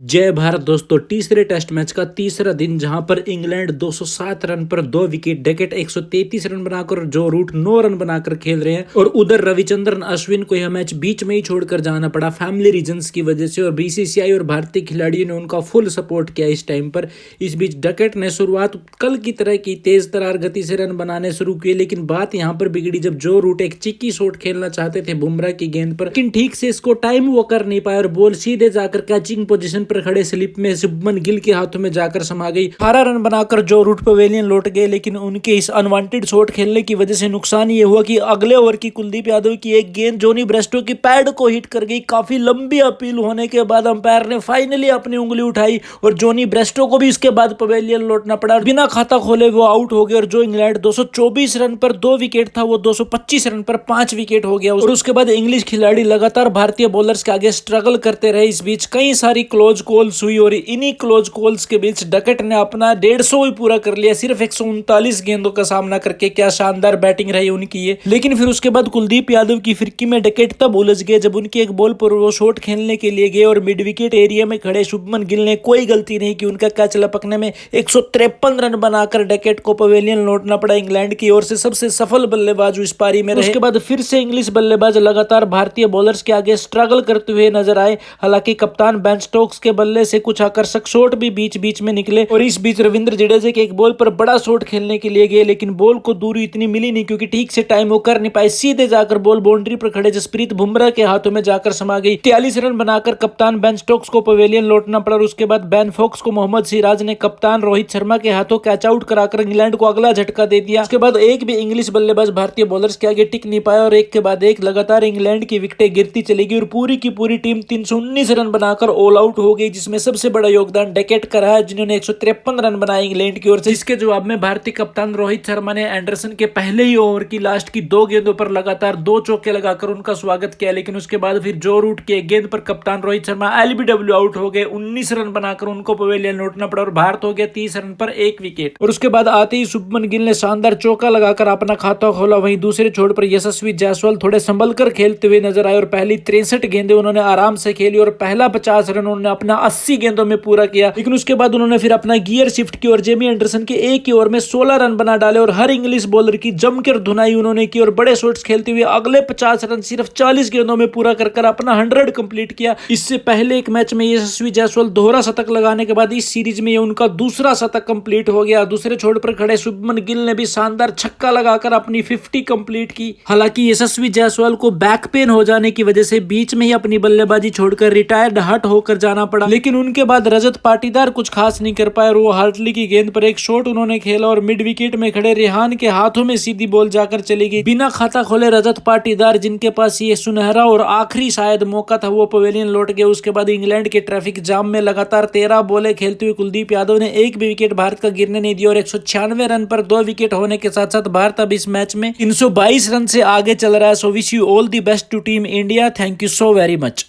जय भारत दोस्तों। तीसरे टेस्ट मैच का तीसरा दिन जहां पर इंग्लैंड 207 रन पर 2 विकेट डेकेट 133 रन बनाकर जो रूट 9 रन बनाकर खेल रहे हैं और उधर रविचंद्रन अश्विन को यह मैच बीच में ही छोड़कर जाना पड़ा फैमिली रीजंस की वजह से। और बीसीसीआई और भारतीय खिलाड़ियों ने उनका फुल सपोर्ट किया इस टाइम पर। इस बीच डकेट ने शुरुआत कल की तरह की, तेज तरार गति से रन बनाने शुरू किए, लेकिन बात यहां पर बिगड़ी जब जो रूट एक चिक्की शॉट खेलना चाहते थे बुमराह की गेंद पर, लेकिन ठीक से इसको टाइम वो कर नहीं पाए और बॉल सीधे जाकर कैचिंग पोजीशन पर खड़े स्लिप में शुभमन गिल के हाथों में जाकर समा गई। 18 रन बनाकर जो रूट पवेलियन लौट गए, लेकिन उनके इस अनवांटेड शॉट खेलने की वजह से नुकसान ये हुआ कि अगले ओवर की कुलदीप यादव की एक गेंद जोनी ब्रेस्टो की पैड को हिट कर गई। काफी लंबी अपील होने के बाद अंपायर ने फाइनली अपनी उंगली उठाई और जोनी ब्रेस्टो को भी इसके बाद पवेलियन लौटना पड़ा। बिना खाता खोले वो आउट हो गए और जो इंग्लैंड 224 रन पर 2 विकेट था वो 225 रन पर 5 विकेट हो गया। और उसके बाद इंग्लिश खिलाड़ी लगातार भारतीय बॉलर्स के आगे स्ट्रगल करते रहे। इस बीच कई सारी क्लोज कॉल्स हुई और इन्हीं क्लोज कॉल्स के बीच डकेट ने अपना 150 ही पूरा कर लिया, सिर्फ 139 गेंदों का सामना करके। क्या शानदार बैटिंग रही उनकी ये। लेकिन फिर उसके बाद कुलदीप यादव की फिरकी में डकेट तब उलझ गए जब उनकी एक बॉल पर वो शॉट खेलने के लिए गए और मिड विकेट एरिया में खड़े शुभमन गिल ने कोई गलती नहीं की। उनका कैच लपकने में 153 रन बनाकर डकेट को पवेलियन लौटना पड़ा। इंग्लैंड की ओर से सबसे सफल बल्लेबाज इस पारी में रहे। उसके बाद फिर से इंग्लिश बल्लेबाज लगातार भारतीय बॉलर्स के आगे स्ट्रगल करते हुए नजर आए। हालांकि कप्तान बेन स्टोक्स के बल्ले से कुछ आकर्षक शॉट भी बीच बीच में निकले और इस बीच रविंद्र जडेजा के एक बॉल पर बड़ा शॉट खेलने के लिए गए, लेकिन बॉल को दूरी इतनी मिली नहीं क्योंकि ठीक से टाइम वो कर नहीं पाए। सीधे जाकर बॉल बाउंड्री पर खड़े जसप्रीत बुमराह के हाथों में जाकर समा गई। 43 रन बनाकर कप्तान बेन स्टोक्स को पवेलियन लौटना पड़ा और उसके बाद बेन फोक्स को मोहम्मद सिराज ने कप्तान रोहित शर्मा के हाथों कैच आउट कराकर इंग्लैंड को अगला झटका दे दिया। उसके बाद एक भी इंग्लिश बल्लेबाज भारतीय बॉलर्स के आगे टिक नहीं पाया और एक के बाद एक लगातार इंग्लैंड की विकेटें गिरती चली गई और पूरी की पूरी टीम 319 रन बनाकर ऑल आउट हो गई, जिसमें सबसे बड़ा योगदान डकेट का रहा जिन्होंने 153 रन बनाए इंग्लैंड की ओर से। इसके जवाब में भारतीय कप्तान रोहित शर्मा ने एंडरसन के पहले ही ओवर की लास्ट की 2 गेंदों पर लगातार 2 चौके लगाकर उनका स्वागत किया, लेकिन उसके बाद फिर जो रूट की एक गेंद पर कप्तान रोहित शर्मा एलबीडब्ल्यू आउट हो गए। 19 रन बनाकर उनको पवेलियन लौटना पड़ा और भारत हो गया 30 रन पर 1 विकेट। और उसके बाद आते ही शुभमन गिल ने शानदार चौका लगाकर अपना खाता खोला। वहीं दूसरे छोर पर यशस्वी जायसवाल थोड़े संभल कर खेलते हुए नजर आए और पहली 63 गेंदें उन्होंने आराम से खेली और पहला 50 रन उन्होंने अपना 80 गेंदों में पूरा किया। लेकिन उसके बाद उन्होंने फिर अपना गियर शिफ्ट किया और जेमी एंडरसन के एक ही ओवर में 16 रन बना डाले और हर इंग्लिश बॉलर की जमकर धुनाई उन्होंने की और बड़े शॉट्स खेलते हुए अगले 50 रन सिर्फ 40 गेंदों में पूरा कर अपना 100 कंप्लीट किया। इससे पहले एक मैच में यशस्वी जायसवाल दोहरा शतक लगाने के बाद इस सीरीज में उनका दूसरा शतक कंप्लीट हो गया। दूसरे छोर पर खड़े शुभमन गिल ने भी शानदार छक्का लगाकर अपनी 50 कंप्लीट की। हालांकि यशस्वी जायसवाल को बैक पेन हो जाने की वजह से बीच में ही अपनी बल्लेबाजी छोड़कर रिटायर्ड हट होकर जाना पड़ा, लेकिन उनके बाद रजत पाटीदार कुछ खास नहीं कर पाए और वो हार्टली की गेंद पर एक शॉट उन्होंने खेला और मिड विकेट में खड़े रेहान के हाथों में सीधी बॉल जाकर चली गई। बिना खाता खोले रजत पाटीदार, जिनके पास ये सुनहरा और आखिरी शायद मौका था, वो पवेलियन लौट गए। उसके बाद इंग्लैंड के ट्रैफिक जाम में लगातार 13 बॉलें खेलते हुए कुलदीप यादव ने एक भी विकेट भारत का गिरने नहीं दिया और 196 रन पर 2 विकेट होने के साथ साथ भारत अब इस मैच में 322 रन से आगे चल रहा है। So wish you all the best to team India. Thank you so very much.